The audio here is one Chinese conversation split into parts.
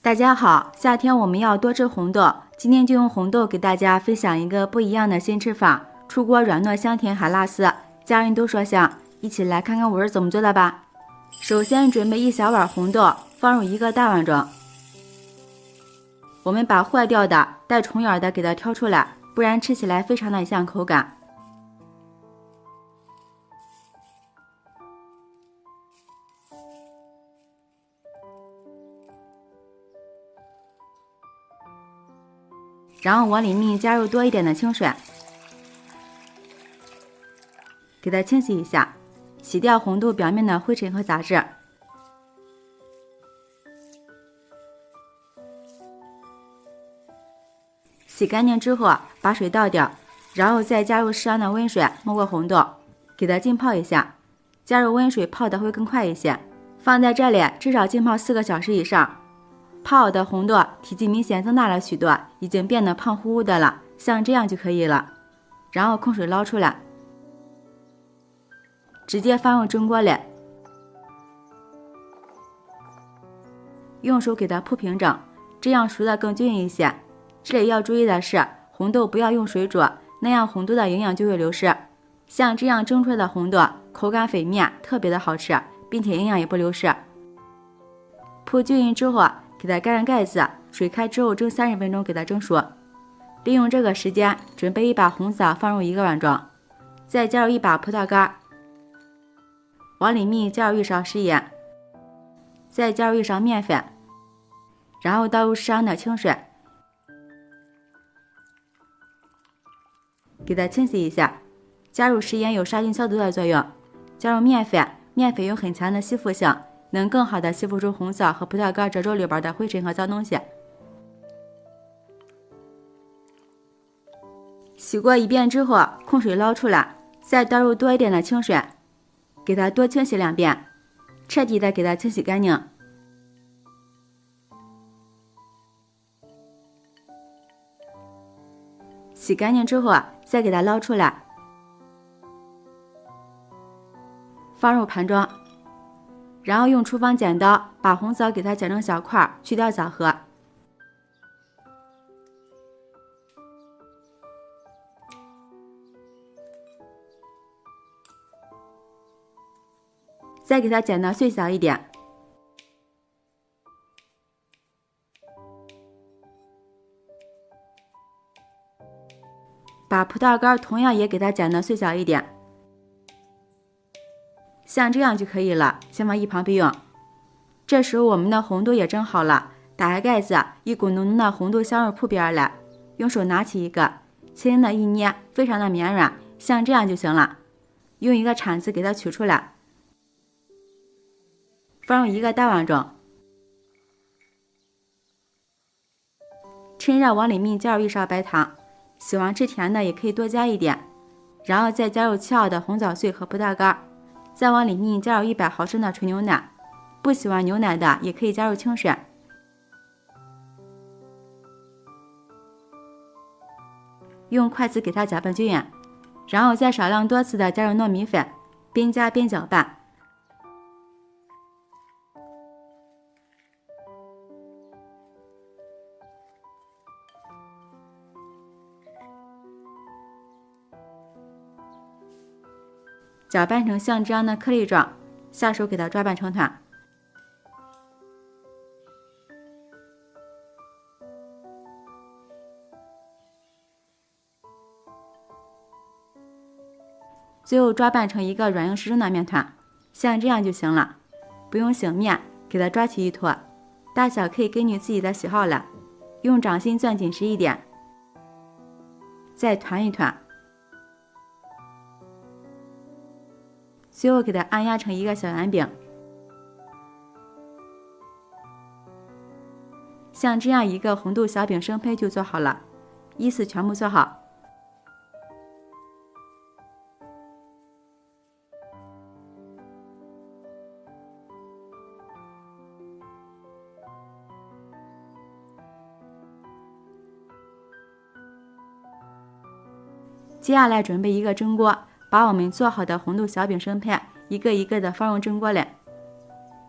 大家好，夏天我们要多吃红豆，今天就用红豆给大家分享一个不一样的新吃法，出锅软糯香甜海辣丝，家人都说香，一起来看看我是怎么做的吧。首先准备1小碗红豆，放入1个大碗中。我们把坏掉的、带虫眼的给它挑出来，不然吃起来非常的像口感。然后往里面加入多一点的清水，给它清洗一下，洗掉红豆表面的灰尘和杂质。洗干净之后，把水倒掉，然后再加入适量的温水，没过红豆，给它浸泡一下。加入温水泡的会更快一些，放在这里至少浸泡4个小时以上。泡好的红豆体积明显增大了许多，已经变得胖乎乎的了，像这样就可以了。然后控水捞出来，直接放入蒸锅里，用手给它铺平整，这样熟的更均匀一些。这里要注意的是，红豆不要用水煮，那样红豆的营养就会流失。像这样蒸出来的红豆，口感粉面，特别的好吃，并且营养也不流失。铺均匀之后，给它盖上盖子，水开之后蒸30分钟，给它蒸熟。利用这个时间，准备1把红枣放入1个碗中，再加入1把葡萄干，往里面加入1勺食盐，再加入1勺面粉，然后倒入适量的清水，给它清洗一下。加入食盐有杀菌消毒的作用，加入面粉，面粉有很强的吸附性，能更好的吸附出红枣和葡萄干褶皱里边的灰尘和脏东西。洗过一遍之后，控水捞出来，再倒入多一点的清水，给它多清洗2遍，彻底的给它清洗干净。洗干净之后，再给它捞出来，放入盘中。然后用厨房剪刀把红枣给它剪成小块，去掉枣核。再给它剪得碎小一点。把葡萄干同样也给它剪得碎小一点。像这样就可以了，先放一旁备用。这时候我们的红豆也蒸好了，打开盖子，一股浓浓的红豆香味扑鼻而来。用手拿起一个，轻轻的一捏，非常的绵软，像这样就行了。用一个铲子给它取出来，放入1个大碗中。趁热往里面加入1勺白糖，喜欢吃甜的也可以多加一点。然后再加入切好的红枣碎和葡萄干。再往里面加入100毫升的纯牛奶，不喜欢牛奶的也可以加入清水。用筷子给它搅拌均匀，然后再少量多次的加入糯米粉，边加边搅拌。搅拌成像这样的颗粒状，下手给它抓拌成团。最后抓拌成一个软硬适中的面团，像这样就行了。不用醒面，给它抓起一坨，大小可以根据自己的喜好来，用掌心攥紧实一点，再团一团。最后给它按压成一个小圆饼，像这样一个红豆小饼生胚就做好了，依次全部做好。接下来准备一个蒸锅，把我们做好的红豆小饼生片一个一个的放入蒸锅里。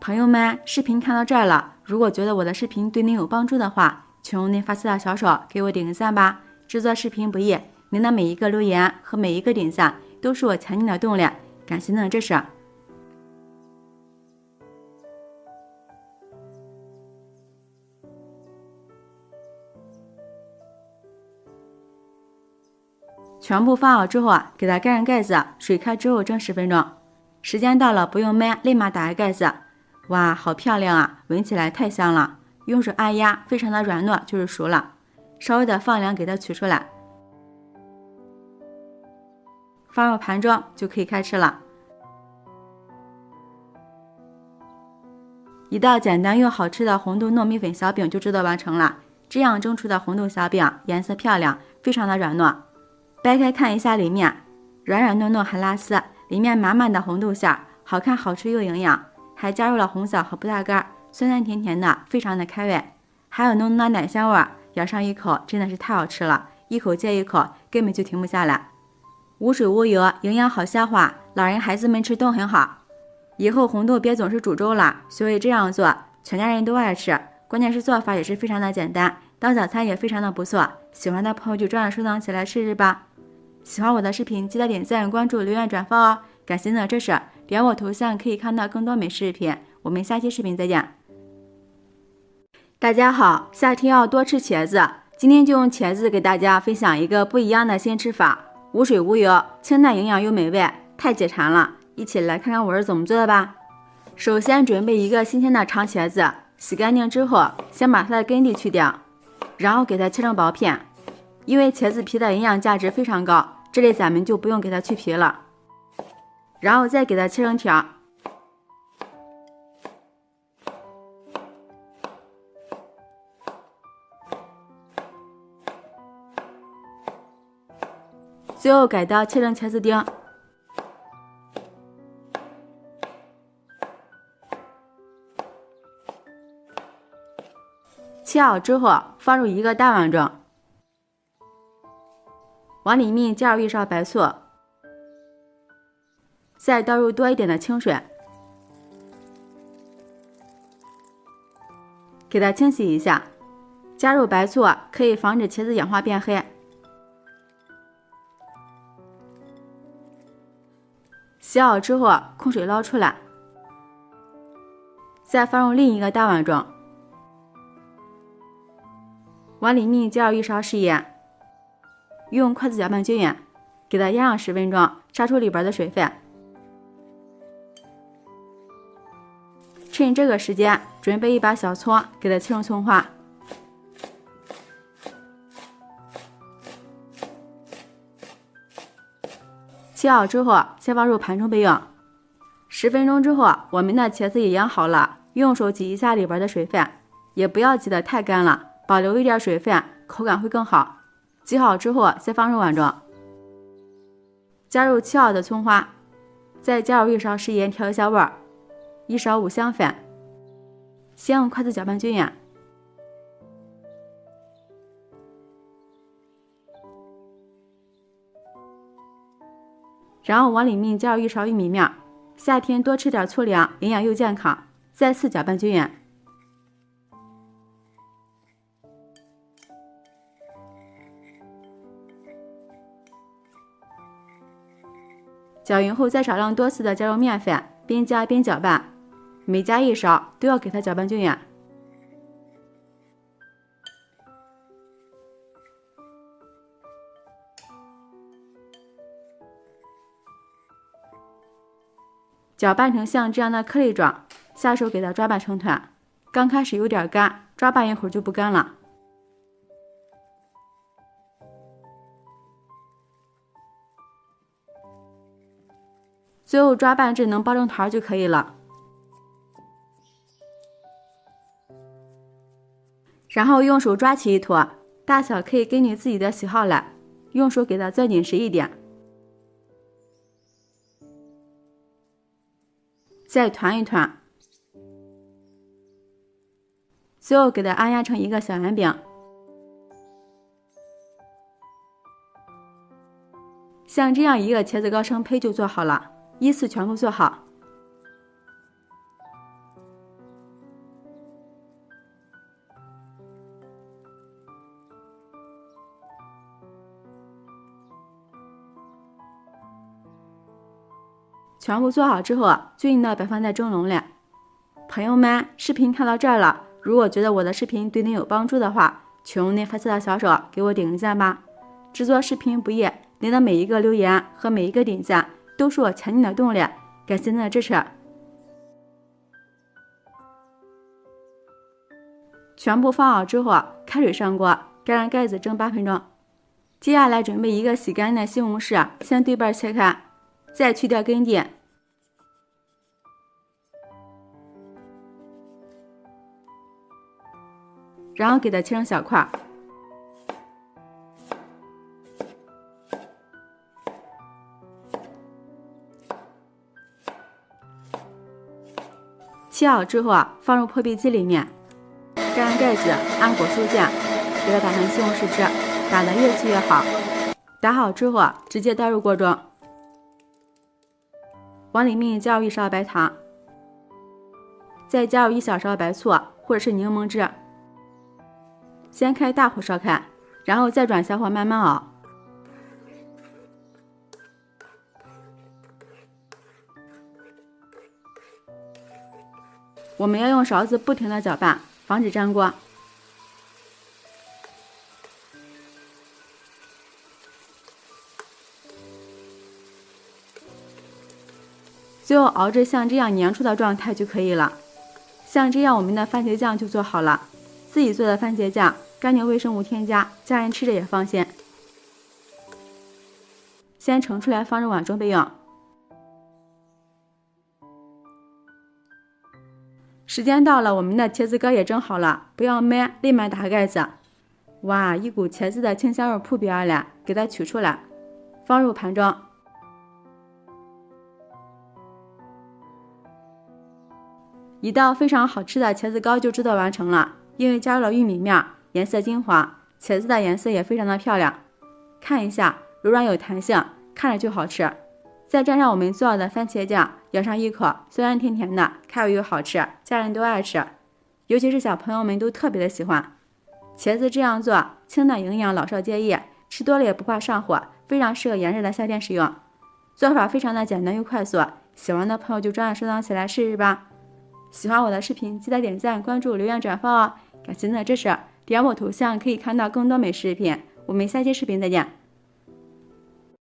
朋友们，视频看到这儿了，如果觉得我的视频对您有帮助的话，请用您发财的小手给我点个赞吧。制作视频不易，您的每一个留言和每一个点赞都是我前进的动力，感谢您的支持。全部放好之后给它盖上盖子，水开之后蒸10分钟。时间到了不用焖，立马打开盖子。哇，好漂亮啊，闻起来太香了。用手按压，非常的软糯，就是熟了。稍微的放凉，给它取出来，放入盘中就可以开吃了。一道简单又好吃的红豆糯米粉小饼就制作完成了。这样蒸出的红豆小饼颜色漂亮，非常的软糯。掰开看一下里面，软软糯糯还拉丝，里面满满的红豆馅，好看好吃又营养，还加入了红枣和葡萄干，酸酸甜甜的，非常的开胃。还有浓浓的奶香味，咬上一口真的是太好吃了，一口接一口，根本就停不下来。无水无油，营养好消化，老人孩子们吃都很好。以后红豆别总是煮粥了，学会这样做，全家人都爱吃。关键是做法也是非常的简单，当早餐也非常的不错。喜欢的朋友就抓紧收藏起来试试吧。喜欢我的视频，记得点赞、关注、留言、转发哦！感谢您的支持，点我头像可以看到更多美食视频。我们下期视频再见。大家好，夏天要多吃茄子，今天就用茄子给大家分享一个不一样的新吃法，无水无油，清淡营养又美味，太解馋了！一起来看看我是怎么做的吧。首先准备一个新鲜的长茄子，洗干净之后，先把它的根蒂去掉，然后给它切成薄片。因为茄子皮的营养价值非常高，这里咱们就不用给它去皮了。然后再给它切成条。最后改刀切成茄子丁。切好之后放入一个大碗中，往里面加入1勺白醋，再倒入多一点的清水，给它清洗一下。加入白醋可以防止茄子氧化变黑。洗好之后控水捞出来，再放入另一个大碗中，往里面加入1勺食盐，用筷子搅拌均匀，给它压上10分钟，杀出里边的水分。趁这个时间，准备一把小葱，给它切成葱花。切好之后，先放入盘中备用。10分钟之后，我们的茄子也养好了，用手挤一下里边的水分，也不要挤得太干了，保留一点水分，口感会更好。挤好之后，先放入碗中，加入切好的葱花，再加入1勺食盐调一下味儿，1勺五香粉，先用筷子搅拌均匀。然后往里面加入1勺玉米面，夏天多吃点粗粮，营养又健康。再次搅拌均匀。搅匀后再少量多次的加入面粉，边加边搅拌，每加1勺都要给它搅拌均匀。搅拌成像这样的颗粒状，下手给它抓拌成团。刚开始有点干，抓拌一会儿就不干了。最后抓拌至能包成团就可以了。然后用手抓起一坨，大小可以根据自己的喜好来，用手给它攥紧实一点。再团一团，最后给它按压成一个小圆饼。像这样一个茄子糕生胚就做好了，依次全部做好。全部做好之后，均匀的摆放在蒸笼里。朋友们，视频看到这儿了，如果觉得我的视频对您有帮助的话，请用您发财的小手给我点个赞吧。制作视频不易，您的每一个留言和每一个点赞都是我前进的动力，感谢您的支持。全部放好之后，开水上锅，盖上盖子蒸8分钟。接下来准备一个洗干净的西红柿，先对半切开，再去掉根蒂，然后给它切成小块。切好之后放入破壁机里面，盖上盖子，按果蔬键给它打成西红柿汁，打得越稀越好。打好之后直接倒入锅中，往里面加入1勺白糖，再加入1小勺白醋或者是柠檬汁。先开大火烧开，然后再转小火慢慢熬。我们要用勺子不停地搅拌，防止粘锅。最后熬至像这样粘稠的状态就可以了。像这样我们的番茄酱就做好了。自己做的番茄酱，干净卫生无添加，家人吃着也放心。先盛出来放入碗中备用。时间到了，我们的茄子糕也蒸好了，不要焖，立马打开盖子。哇，一股茄子的清香味扑鼻而来，给它取出来，放入盘中。一道非常好吃的茄子糕就制作完成了，因为加入了玉米面，颜色金黄，茄子的颜色也非常的漂亮。看一下，柔软有弹性，看着就好吃。再蘸上我们做好的番茄酱，咬上一口，酸酸甜甜的，开胃又好吃，家人都爱吃，尤其是小朋友们都特别的喜欢。茄子这样做，清淡营养，老少皆宜，吃多了也不怕上火，非常适合炎热的夏天使用。做法非常的简单又快速，喜欢的朋友就抓紧收藏起来试试吧。喜欢我的视频，记得点赞、关注、留言、转发哦！感谢您的支持，点我头像可以看到更多美食视频。我们下期视频再见。